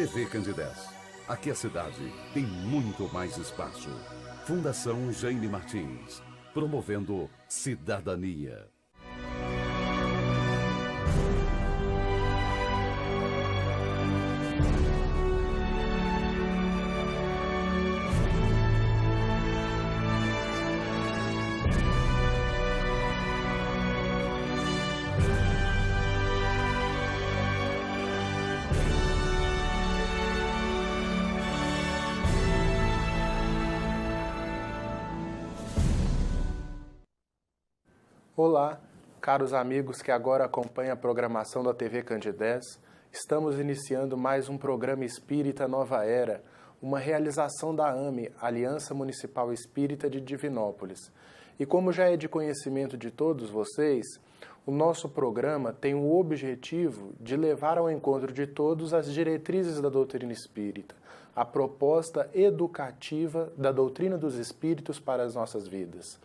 TV Candidez. Aqui a cidade tem muito mais espaço. Fundação Jaime Martins, promovendo cidadania. Olá, caros amigos que agora acompanham a programação da TV Candidez. Estamos iniciando mais um programa Espírita Nova Era, uma realização da AME, Aliança Municipal Espírita de Divinópolis. E como já é de conhecimento de todos vocês, o nosso programa tem o objetivo de levar ao encontro de todos as diretrizes da doutrina espírita, a proposta educativa da doutrina dos espíritos para as nossas vidas.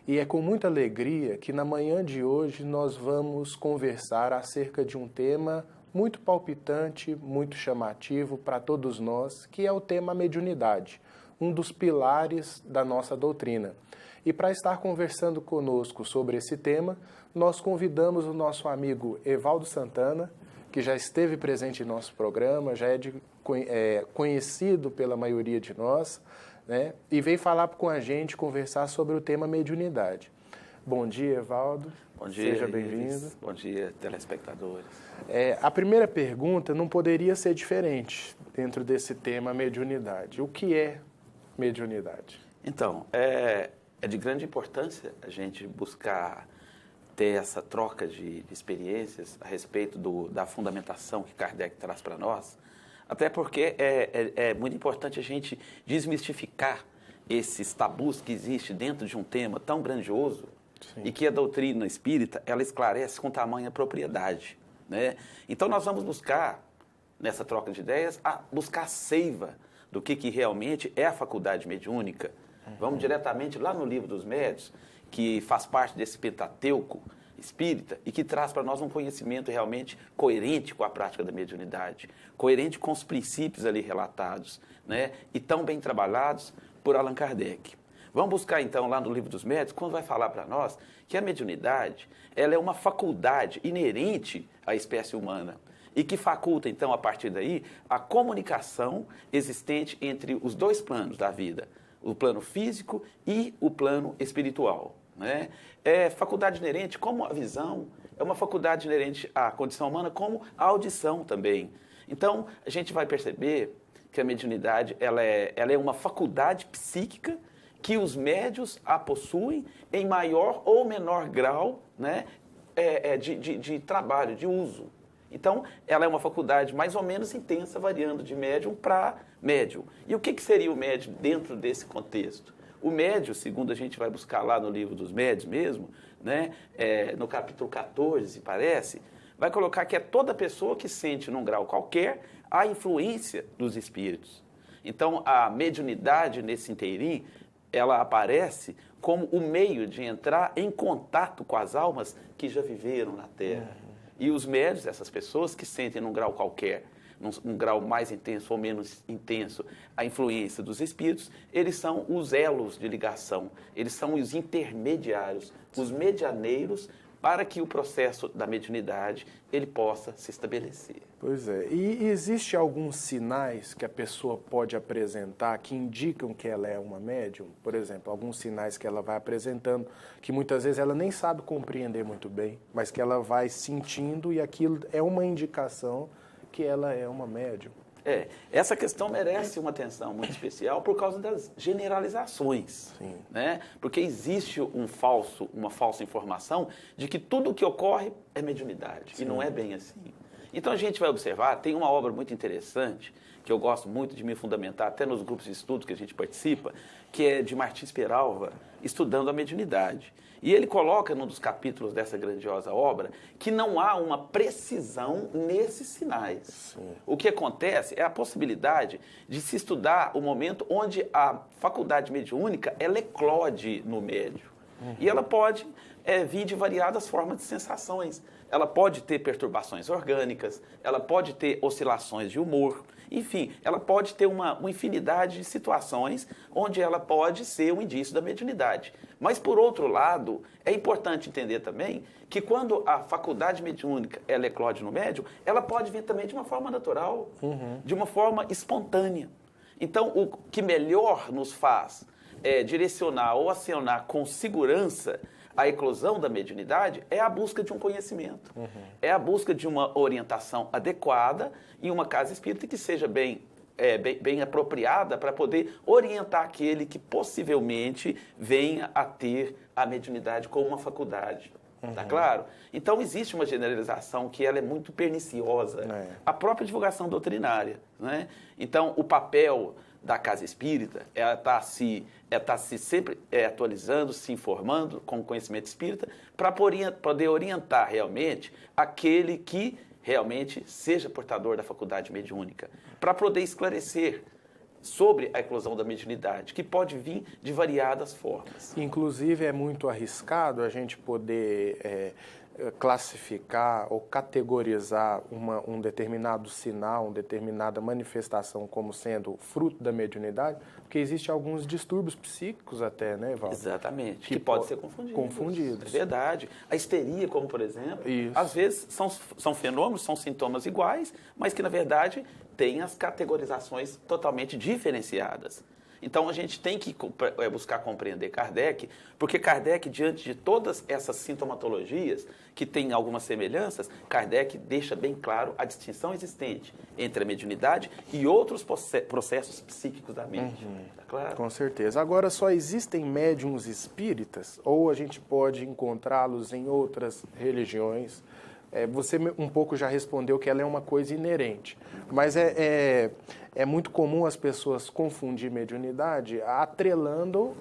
E é com muita alegria que na manhã de hoje nós vamos conversar acerca de um tema muito palpitante, muito chamativo para todos nós, que é o tema mediunidade, um dos pilares da nossa doutrina. E para estar conversando conosco sobre esse tema, nós convidamos o nosso amigo Evaldo Santana, que já esteve presente em nosso programa, já é conhecido pela maioria de nós, né? E veio falar com a gente, conversar sobre o tema mediunidade. Bom dia, Evaldo. Bom dia, seja bem-vindo. Bom dia, telespectadores. A primeira pergunta não poderia ser diferente dentro desse tema mediunidade. O que é mediunidade? Então, é de grande importância a gente buscar ter essa troca de experiências a respeito da fundamentação que Kardec traz para nós. Até porque é muito importante a gente desmistificar esses tabus que existem dentro de um tema tão grandioso. Sim. E que a doutrina espírita, ela esclarece com tamanha propriedade, né? Então nós vamos buscar, nessa troca de ideias, buscar a seiva do que realmente é a faculdade mediúnica. Vamos diretamente lá no Livro dos Médiuns, que faz parte desse Pentateuco espírita e que traz para nós um conhecimento realmente coerente com a prática da mediunidade, coerente com os princípios ali relatados, né? E tão bem trabalhados por Allan Kardec. Vamos buscar então lá no Livro dos Médiuns, quando vai falar para nós que a mediunidade, ela é uma faculdade inerente à espécie humana e que faculta então a partir daí a comunicação existente entre os dois planos da vida, o plano físico e o plano espiritual. Né? É faculdade inerente como a visão, é uma faculdade inerente à condição humana como a audição também. Então, a gente vai perceber que a mediunidade ela é uma faculdade psíquica que os médiuns a possuem em maior ou menor grau, né, de trabalho, de uso. Então, ela é uma faculdade mais ou menos intensa, variando de médium para médium. E o que seria o médium dentro desse contexto? O médium, segundo a gente vai buscar lá no Livro dos Médiuns mesmo, né, no capítulo 14, parece, vai colocar que é toda pessoa que sente num grau qualquer a influência dos espíritos. Então, a mediunidade nesse inteirinho, ela aparece como o meio de entrar em contato com as almas que já viveram na Terra. E os médiuns, essas pessoas que sentem num grau qualquer, num grau mais intenso ou menos intenso, a influência dos espíritos, eles são os elos de ligação, eles são os intermediários, os medianeiros, para que o processo da mediunidade ele possa se estabelecer. Pois é. E existe alguns sinais que a pessoa pode apresentar que indicam que ela é uma médium? Por exemplo, alguns sinais que ela vai apresentando, que muitas vezes ela nem sabe compreender muito bem, mas que ela vai sentindo e aquilo é uma indicação que ela é uma médium. Essa questão merece uma atenção muito especial por causa das generalizações. Sim. Né? Porque existe uma falsa informação de que tudo o que ocorre é mediunidade. Sim. E não é bem assim. Então a gente vai observar, tem uma obra muito interessante, que eu gosto muito de me fundamentar, até nos grupos de estudo que a gente participa, que é de Martins Peralva, estudando a mediunidade. E ele coloca num dos capítulos dessa grandiosa obra que não há uma precisão nesses sinais. Sim. O que acontece é a possibilidade de se estudar o momento onde a faculdade mediúnica ela eclode no médium. E ela pode vir de variadas formas de sensações. ela pode ter perturbações orgânicas, ela pode ter oscilações de humor, enfim, ela pode ter uma infinidade de situações onde ela pode ser um indício da mediunidade. Mas, por outro lado, é importante entender também que quando a faculdade mediúnica ela eclode no médium, ela pode vir também de uma forma natural, de uma forma espontânea. Então, o que melhor nos faz direcionar ou acionar com segurança a eclosão da mediunidade é a busca de um conhecimento, é a busca de uma orientação adequada em uma casa espírita que seja bem apropriada para poder orientar aquele que possivelmente venha a ter a mediunidade como uma faculdade. Tá claro? Então, existe uma generalização que ela é muito perniciosa. A própria divulgação doutrinária. Né? Então, o papel da casa espírita ela está se sempre atualizando, se informando com o conhecimento espírita para poder orientar realmente aquele que realmente seja portador da faculdade mediúnica, para poder esclarecer sobre a eclosão da mediunidade, que pode vir de variadas formas. Inclusive, é muito arriscado a gente poder classificar ou categorizar um determinado sinal, uma determinada manifestação como sendo fruto da mediunidade, porque existem alguns distúrbios psíquicos até, né, Valdo? Exatamente, que pode ser confundidos. É verdade. A histeria, como por exemplo, Isso. Às vezes são fenômenos, são sintomas iguais, mas que na verdade têm as categorizações totalmente diferenciadas. Então, a gente tem que buscar compreender Kardec, porque Kardec, diante de todas essas sintomatologias, que têm algumas semelhanças, Kardec deixa bem claro a distinção existente entre a mediunidade e outros processos psíquicos da mente. Tá claro? Com certeza. Agora, só existem médiuns espíritas ou a gente pode encontrá-los em outras religiões? Você um pouco já respondeu que ela é uma coisa inerente, mas é muito comum as pessoas confundir mediunidade atrelando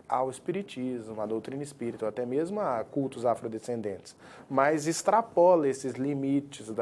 ao espiritismo, à doutrina espírita, ou até mesmo a cultos afrodescendentes, mas extrapola esses limites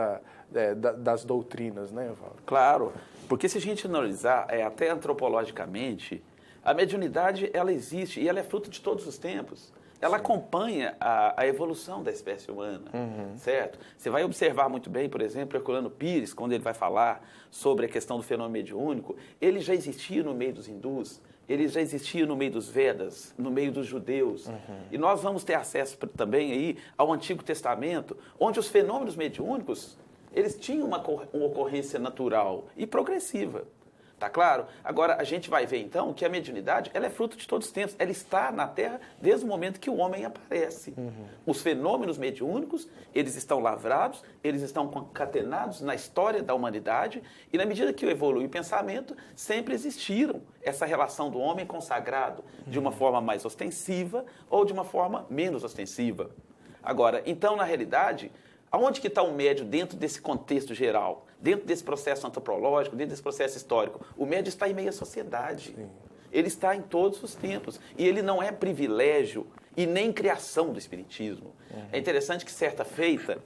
das doutrinas, né, Valdo? Claro, porque se a gente analisar até antropologicamente, a mediunidade ela existe e ela é fruto de todos os tempos. Ela acompanha a evolução da espécie humana, certo? Você vai observar muito bem, por exemplo, Herculano Pires, quando ele vai falar sobre a questão do fenômeno mediúnico, ele já existia no meio dos hindus, ele já existia no meio dos Vedas, no meio dos judeus. E nós vamos ter acesso também aí ao Antigo Testamento, onde os fenômenos mediúnicos, eles tinham uma ocorrência natural e progressiva. Tá claro? Agora, a gente vai ver, então, que a mediunidade ela é fruto de todos os tempos. Ela está na Terra desde o momento que o homem aparece. Os fenômenos mediúnicos, eles estão lavrados, eles estão concatenados na história da humanidade e, na medida que evolui o pensamento, sempre existiram essa relação do homem consagrado de uma forma mais ostensiva ou de uma forma menos ostensiva. Agora, então, na realidade, aonde que está o médium dentro desse contexto geral? Dentro desse processo antropológico, dentro desse processo histórico? O médium está em meio à sociedade. Sim. Ele está em todos os tempos. E ele não é privilégio e nem criação do espiritismo. É interessante que, certa feita,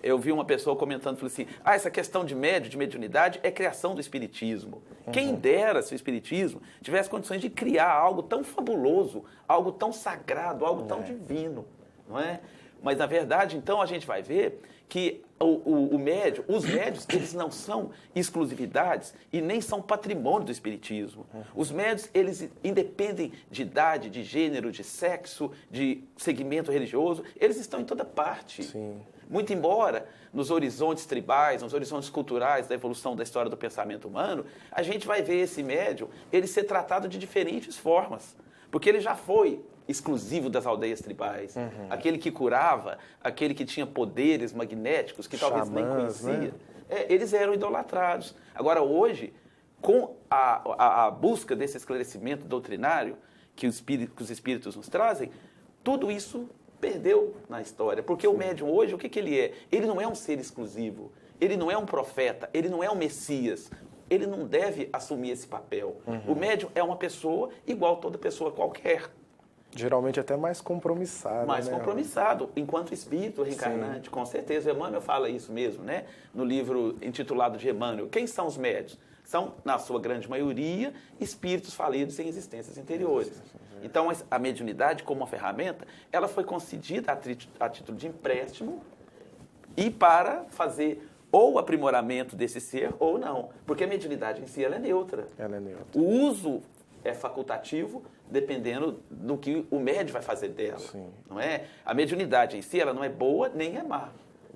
eu vi uma pessoa comentando, falou assim, essa questão de médium, de mediunidade, é criação do espiritismo. Quem dera se o espiritismo tivesse condições de criar algo tão fabuloso, algo tão sagrado, algo tão divino, não é? Mas, na verdade, então, a gente vai ver que os médiuns, eles não são exclusividades e nem são patrimônio do espiritismo. Os médiuns, eles independem de idade, de gênero, de sexo, de segmento religioso, eles estão em toda parte. Sim. Muito embora, nos horizontes tribais, nos horizontes culturais da evolução da história do pensamento humano, a gente vai ver esse médium, ele ser tratado de diferentes formas. Porque ele já foi exclusivo das aldeias tribais. Aquele que curava, aquele que tinha poderes magnéticos, que talvez nem conhecia. Né? Eles eram idolatrados. Agora, hoje, com a busca desse esclarecimento doutrinário que os espíritos nos trazem, tudo isso perdeu na história. Porque o médium hoje, o que ele é? Ele não é um ser exclusivo. Ele não é um profeta. Ele não é um Messias. Ele não deve assumir esse papel. O médium é uma pessoa igual toda pessoa qualquer. Geralmente até mais compromissado. Mais né? compromissado, enquanto espírito reencarnante, com certeza. Emmanuel fala isso mesmo, né? No livro intitulado de Emmanuel. Quem são os médiuns? São, na sua grande maioria, espíritos falidos em existências interiores. Então, a mediunidade, como uma ferramenta, ela foi concedida a título de empréstimo e para fazer ou aprimoramento desse ser ou não. Porque a mediunidade em si ela é neutra. Ela é neutra. O uso é facultativo dependendo do que o médium vai fazer dela. Sim. Não é? A mediunidade em si ela não é boa nem é má.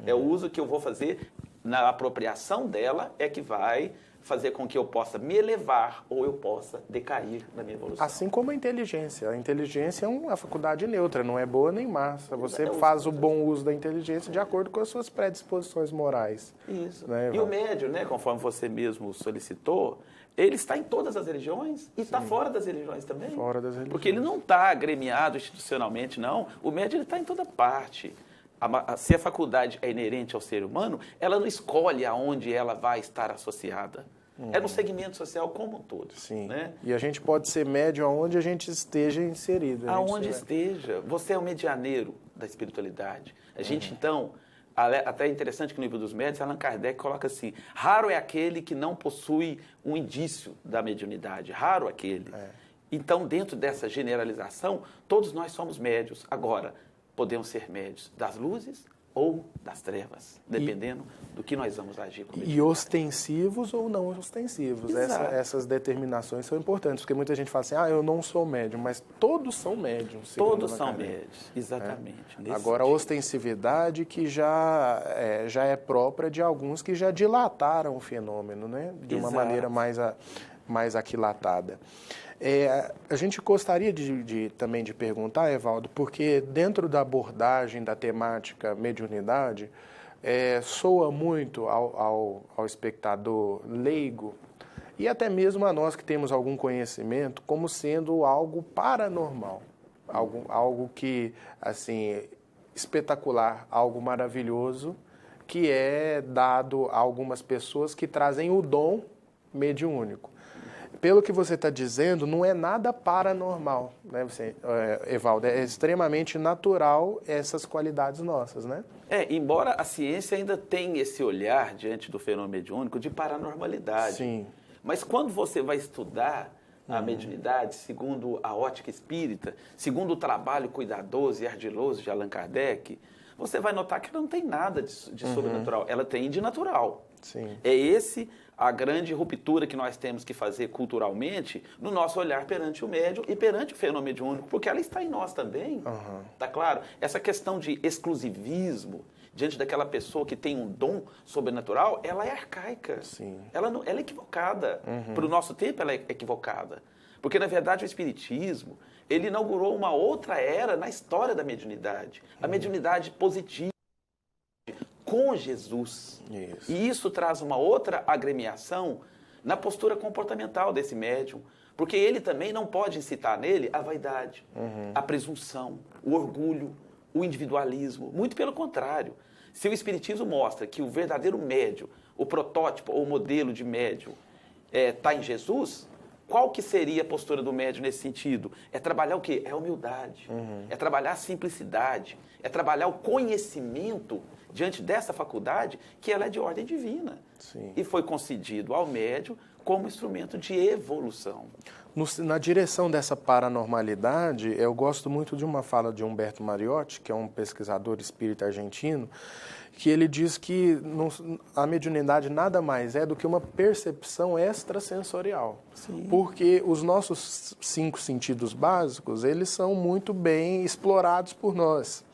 É o uso que eu vou fazer na apropriação dela é que vai fazer com que eu possa me elevar ou eu possa decair na minha evolução. Assim como a inteligência. A inteligência é uma faculdade neutra, não é boa nem má. Você Não, faz o bom uso da inteligência de acordo com as suas predisposições morais. Isso. Né, e o médium, né, conforme você mesmo solicitou, ele está em todas as religiões e está fora das religiões também. Fora das religiões. Porque ele não está agremiado institucionalmente, não. O médium está em toda parte. Se a faculdade é inerente ao ser humano, ela não escolhe aonde ela vai estar associada. É no segmento social como um todo. Sim. Né? E a gente pode ser médium aonde a gente esteja inserido. Aonde esteja. Você é o medianeiro da espiritualidade. A gente, então, até é interessante que no livro dos médiuns, Allan Kardec coloca assim, raro é aquele que não possui um indício da mediunidade. Raro aquele. Então, dentro dessa generalização, todos nós somos médios. Agora, podemos ser médios das luzes ou das trevas, dependendo do que nós vamos agir com E ostensivos ou não ostensivos. Essas determinações são importantes, porque muita gente fala assim, eu não sou médium, mas todos são médiums. Todos são médios, exatamente. Agora, a ostensividade que já é própria de alguns que já dilataram o fenômeno, né? De uma maneira mais aquilatada. A gente gostaria também de perguntar, Evaldo, porque dentro da abordagem da temática mediunidade, soa muito ao espectador leigo e até mesmo a nós que temos algum conhecimento como sendo algo paranormal, algo que, assim, espetacular, algo maravilhoso, que é dado a algumas pessoas que trazem o dom mediúnico. Pelo que você está dizendo, não é nada paranormal, né, Evaldo? É extremamente natural essas qualidades nossas, né? Embora a ciência ainda tenha esse olhar diante do fenômeno mediúnico de paranormalidade. Sim. Mas quando você vai estudar a mediunidade, segundo a ótica espírita, segundo o trabalho cuidadoso e ardiloso de Allan Kardec, você vai notar que ela não tem nada de sobrenatural, ela tem de natural. Sim. É esse a grande ruptura que nós temos que fazer culturalmente no nosso olhar perante o médium e perante o fenômeno mediúnico, porque ela está em nós também, tá claro? Essa questão de exclusivismo diante daquela pessoa que tem um dom sobrenatural, ela é arcaica. Sim. Ela é equivocada. Para o nosso tempo, ela é equivocada. Porque, na verdade, o Espiritismo, ele inaugurou uma outra era na história da mediunidade. A mediunidade positiva, com Jesus. Isso. E isso traz uma outra agremiação na postura comportamental desse médium, porque ele também não pode incitar nele a vaidade, a presunção, o orgulho, o individualismo. Muito pelo contrário. Se o Espiritismo mostra que o verdadeiro médium, o protótipo ou o modelo de médium está em Jesus, qual que seria a postura do médium nesse sentido? É trabalhar o quê? É a humildade, é trabalhar a simplicidade, é trabalhar o conhecimento diante dessa faculdade, que ela é de ordem divina. Sim. E foi concedido ao médium como instrumento de evolução. Na direção dessa paranormalidade, eu gosto muito de uma fala de Humberto Mariotti, que é um pesquisador espírita argentino, que ele diz que a mediunidade nada mais é do que uma percepção extrasensorial. Sim. Porque os nossos 5 sentidos básicos, eles são muito bem explorados por nós.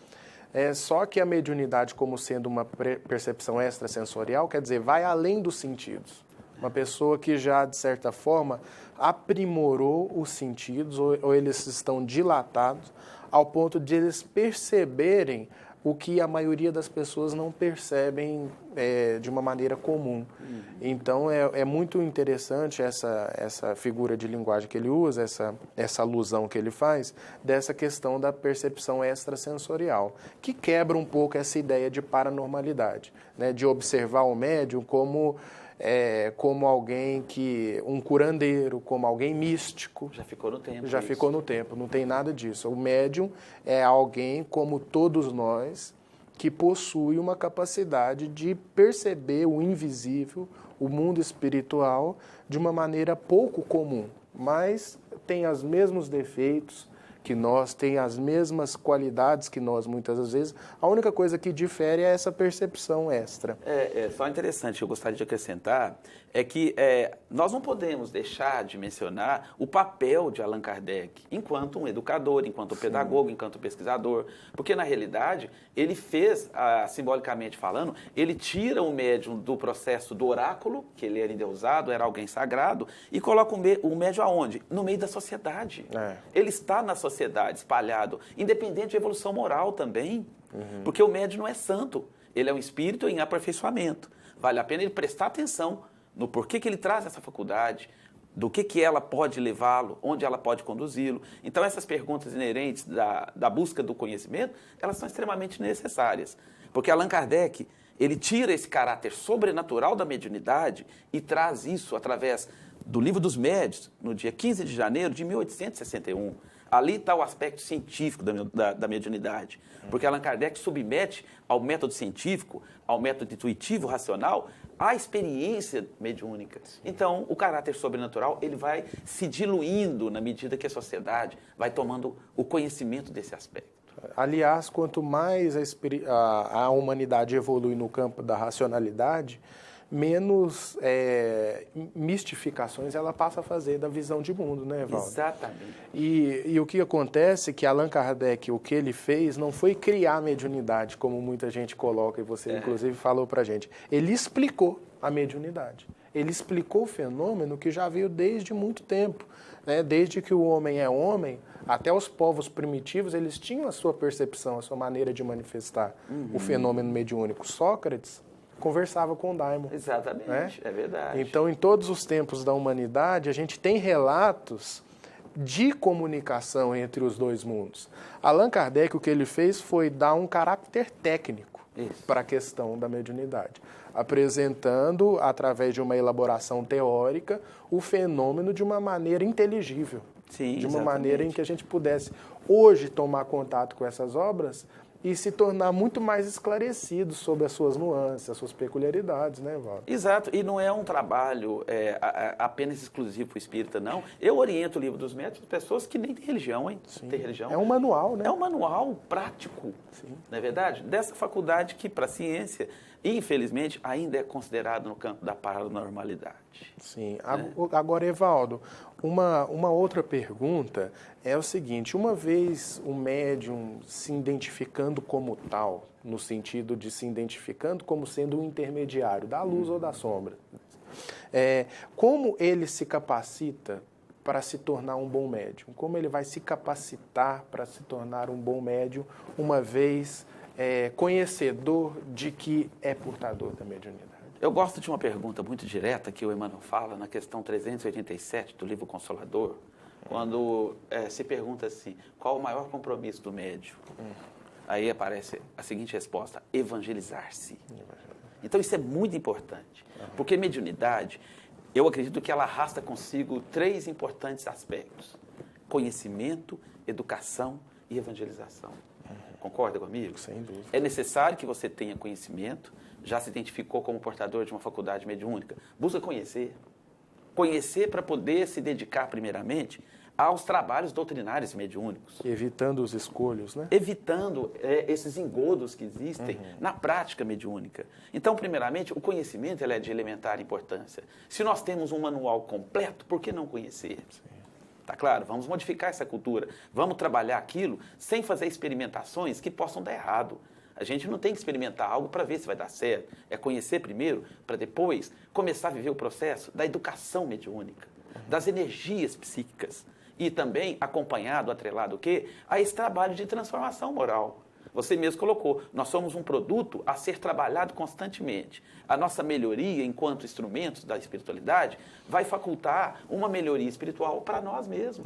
Só que a mediunidade, como sendo uma percepção extrasensorial, quer dizer, vai além dos sentidos. Uma pessoa que já, de certa forma, aprimorou os sentidos, ou eles estão dilatados, ao ponto de eles perceberem o que a maioria das pessoas não percebem de uma maneira comum. Então, é muito interessante essa figura de linguagem que ele usa, essa alusão que ele faz, dessa questão da percepção extrasensorial, que quebra um pouco essa ideia de paranormalidade, né? De observar o médium como alguém um curandeiro, como alguém místico. Já ficou no tempo. Já ficou no tempo, não tem nada disso. O médium é alguém, como todos nós, que possui uma capacidade de perceber o invisível, o mundo espiritual, de uma maneira pouco comum, mas tem os mesmos defeitos que nós, tem as mesmas qualidades que nós, muitas das vezes. A única coisa que difere é essa percepção extra. Só interessante que eu gostaria de acrescentar é que nós não podemos deixar de mencionar o papel de Allan Kardec enquanto um educador, enquanto um pedagogo, enquanto um pesquisador, porque na realidade ele fez, simbolicamente falando, ele tira o médium do processo do oráculo, que ele era endeusado, era alguém sagrado, e coloca o médium aonde? No meio da sociedade. Ele está na sociedade, espalhado, independente de evolução moral também, porque o médium não é santo, ele é um espírito em aperfeiçoamento. Vale a pena ele prestar atenção no porquê que ele traz essa faculdade, do que ela pode levá-lo, onde ela pode conduzi-lo. Então, essas perguntas inerentes da busca do conhecimento, elas são extremamente necessárias. Porque Allan Kardec, ele tira esse caráter sobrenatural da mediunidade e traz isso através do Livro dos Médiuns, no dia 15 de janeiro de 1861. Ali está o aspecto científico da mediunidade. Porque Allan Kardec submete ao método científico, ao método intuitivo, racional, a experiência mediúnica. Então, o caráter sobrenatural ele vai se diluindo na medida que a sociedade vai tomando o conhecimento desse aspecto. Aliás, quanto mais a humanidade evolui no campo da racionalidade, menos mistificações ela passa a fazer da visão de mundo, né, Evaldo? Exatamente. E o que acontece é que Allan Kardec, o que ele fez não foi criar a mediunidade, como muita gente coloca, e você inclusive falou pra gente. Ele explicou a mediunidade. Ele explicou o fenômeno que já veio desde muito tempo. Né? Desde que o homem é homem, até os povos primitivos, eles tinham a sua percepção, a sua maneira de manifestar o fenômeno mediúnico. Sócrates conversava com o daimon. Exatamente, né? É verdade. Então, em todos os tempos da humanidade, a gente tem relatos de comunicação entre os dois mundos. Allan Kardec, o que ele fez foi dar um caráter técnico para a questão da mediunidade, apresentando, através de uma elaboração teórica, o fenômeno de uma maneira inteligível. Sim, de uma maneira em que a gente pudesse, hoje, tomar contato com essas obras e se tornar muito mais esclarecido sobre as suas nuances, as suas peculiaridades, né, Valdo? Exato, e não é um trabalho apenas exclusivo para o espírita, não. Eu oriento o Livro dos Médiuns para pessoas que nem têm religião, hein? Sim. Tem religião. É um manual, né? É um manual prático, não é verdade? Dessa faculdade que, para a ciência, infelizmente, ainda é considerado no campo da paranormalidade. Sim. Agora, Evaldo, uma outra pergunta é o seguinte: uma vez o médium se identificando como tal, no sentido de se identificando como sendo um intermediário da luz ou da sombra, como ele se capacita para se tornar um bom médium? Como ele vai se capacitar para se tornar um bom médium, uma vez conhecedor de que é portador da mediunidade? Eu gosto de uma pergunta muito direta que o Emmanuel fala na questão 387 do livro Consolador, quando se pergunta assim, qual o maior compromisso do médium? Aí aparece a seguinte resposta: evangelizar-se. Então isso é muito importante, porque mediunidade, eu acredito que ela arrasta consigo 3 importantes aspectos: conhecimento, educação e evangelização. Concorda comigo? Sem dúvida. É necessário que você tenha conhecimento, já se identificou como portador de uma faculdade mediúnica, busca conhecer. Conhecer para poder se dedicar primeiramente aos trabalhos doutrinários mediúnicos. Evitando os escolhos, né? Evitando esses engodos que existem na prática mediúnica. Então, primeiramente, o conhecimento é de elementar importância. Se nós temos um manual completo, por que não conhecer? Sim. Tá claro? Vamos modificar essa cultura. Vamos trabalhar aquilo sem fazer experimentações que possam dar errado. A gente não tem que experimentar algo para ver se vai dar certo. É conhecer primeiro, para depois começar a viver o processo da educação mediúnica, das energias psíquicas. E também acompanhado, atrelado o quê? A esse trabalho de transformação moral. Você mesmo colocou, nós somos um produto a ser trabalhado constantemente. A nossa melhoria enquanto instrumentos da espiritualidade vai facultar uma melhoria espiritual para nós mesmos.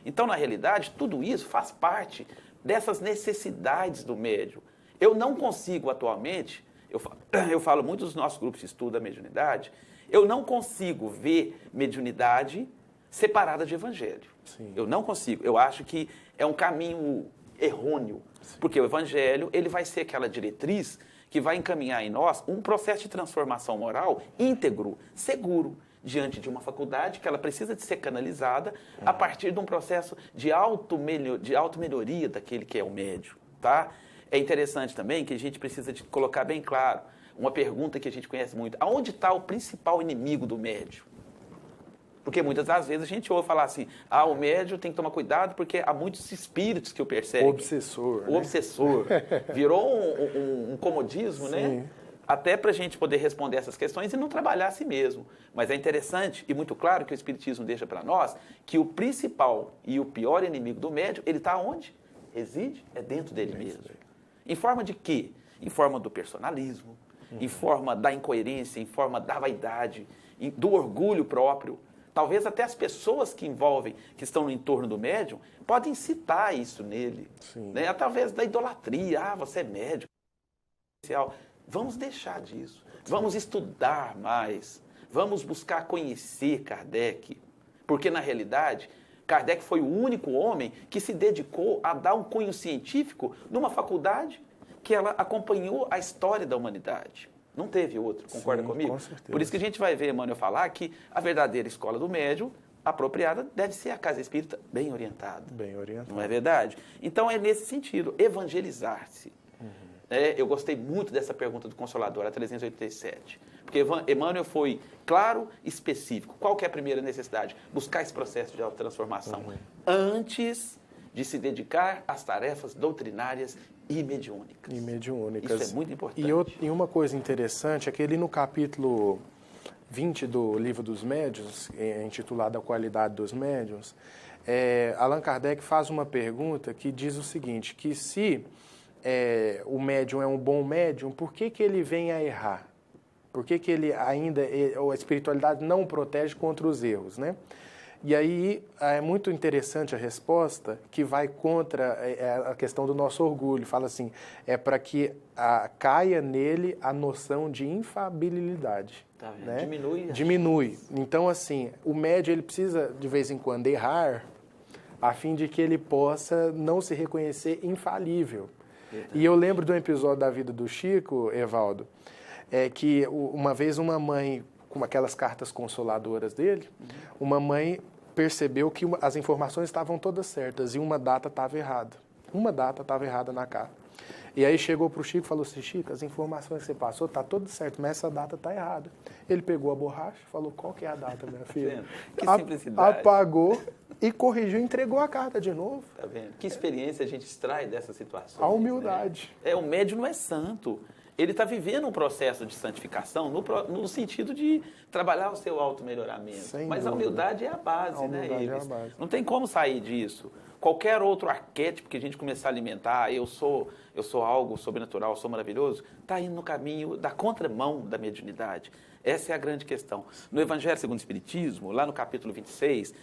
Então, na realidade, tudo isso faz parte dessas necessidades do médium. Eu não consigo atualmente, eu falo muito dos nossos grupos de estudo da mediunidade, eu não consigo ver mediunidade separada de evangelho. Sim. Eu não consigo. Eu acho que é um caminho errôneo, porque o evangelho ele vai ser aquela diretriz que vai encaminhar em nós um processo de transformação moral íntegro, seguro. diante de uma faculdade que ela precisa de ser canalizada a partir de um processo de auto-melhoria daquele que é o médium, tá? É interessante também que a gente precisa de colocar bem claro uma pergunta que a gente conhece muito. Aonde está o principal inimigo do médium? Porque muitas das vezes a gente ouve falar assim, o médium tem que tomar cuidado porque há muitos espíritos que o perseguem. Obsessor. O obsessor. Virou um comodismo, Sim. né? Até para a gente poder responder essas questões e não trabalhar a si mesmo. Mas é interessante e muito claro que o Espiritismo deixa para nós que o principal e o pior inimigo do médium, ele está onde? Reside? É dentro dele mesmo. Em forma de quê? Em forma do personalismo, em forma da incoerência, em forma da vaidade, do orgulho próprio. Talvez até as pessoas que envolvem, que estão no entorno do médium, podem citar isso nele. Né? Através da idolatria. Você é médium. Vamos deixar disso. Vamos estudar mais. Vamos buscar conhecer Kardec. Porque, na realidade, Kardec foi o único homem que se dedicou a dar um cunho científico numa faculdade que ela acompanhou a história da humanidade. Não teve outro, concorda comigo? Com certeza. Por isso que a gente vai ver Emmanuel falar que a verdadeira escola do médium, apropriada, deve ser a casa espírita bem orientada. Bem orientada. Não é verdade? Então, é nesse sentido, evangelizar-se. Eu gostei muito dessa pergunta do Consolador, a 387. Porque Emmanuel foi claro e específico. Qual que é a primeira necessidade? Buscar esse processo de autotransformação antes de se dedicar às tarefas doutrinárias e mediúnicas. Isso é muito importante. E uma coisa interessante é que ele no capítulo 20 do Livro dos Médiuns, intitulado A Qualidade dos Médiuns, Allan Kardec faz uma pergunta que diz o seguinte, que se o médium é um bom médium, por que ele vem a errar? Por que ele ainda, a espiritualidade não o protege contra os erros, né? E aí é muito interessante a resposta, que vai contra a questão do nosso orgulho. Fala assim, para que caia nele a noção de infalibilidade. Tá vendo? Né? Diminui. Então, assim, o médium ele precisa, de vez em quando, errar, a fim de que ele possa não se reconhecer infalível. Verdade. E eu lembro de um episódio da vida do Chico, Evaldo, que uma vez uma mãe, com aquelas cartas consoladoras dele, uma mãe percebeu que as informações estavam todas certas e uma data estava errada. Uma data estava errada na carta. E aí chegou para o Chico e falou assim, Chico, as informações que você passou está tudo certo, mas essa data está errada. Ele pegou a borracha e falou, qual que é a data, minha filha? Que simplicidade. Apagou e corrigiu, entregou a carta de novo. Tá vendo? Que experiência a gente extrai dessas situações. A humildade. Né? O médium não é santo. Ele está vivendo um processo de santificação no sentido de trabalhar o seu auto-melhoramento. Mas a humildade é a base, Não tem como sair disso. Qualquer outro arquétipo que a gente começar a alimentar, eu sou algo sobrenatural, eu sou maravilhoso, está indo no caminho da contramão da mediunidade. Essa é a grande questão. No Evangelho segundo o Espiritismo, lá no capítulo 26,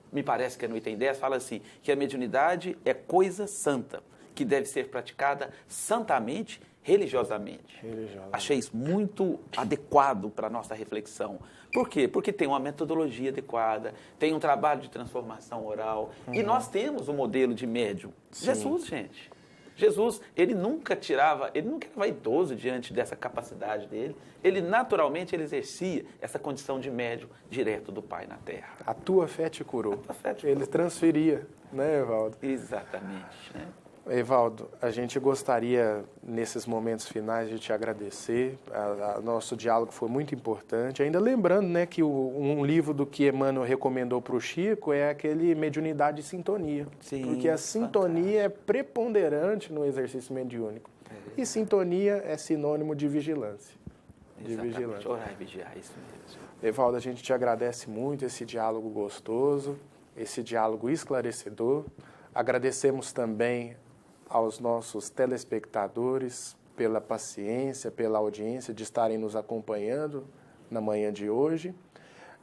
me parece que é no item 10, fala assim, que a mediunidade é coisa santa, que deve ser praticada santamente, religiosamente. Achei isso muito adequado para a nossa reflexão. Por quê? Porque tem uma metodologia adequada, tem um trabalho de transformação oral, e nós temos um modelo de médium. Sim. Jesus, gente. Jesus, ele nunca era vaidoso diante dessa capacidade dele. Ele, naturalmente, ele exercia essa condição de médium direto do Pai na Terra. A tua fé te curou. A tua fé te curou. Ele transferia, né, Evaldo? Exatamente, né? Evaldo, a gente gostaria, nesses momentos finais, de te agradecer. Nosso diálogo foi muito importante. Ainda lembrando, né, que um livro do que Emmanuel recomendou para o Chico é aquele Mediunidade e Sintonia. Sim, porque a sintonia é preponderante no exercício mediúnico. E sintonia é sinônimo de vigilância. Exatamente. Orar e vigiar, isso mesmo. Evaldo, a gente te agradece muito esse diálogo gostoso, esse diálogo esclarecedor. Agradecemos também aos nossos telespectadores pela paciência, pela audiência de estarem nos acompanhando na manhã de hoje.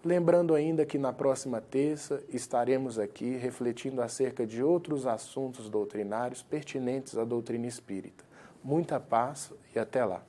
Lembrando ainda que na próxima terça estaremos aqui refletindo acerca de outros assuntos doutrinários pertinentes à doutrina espírita. Muita paz e até lá.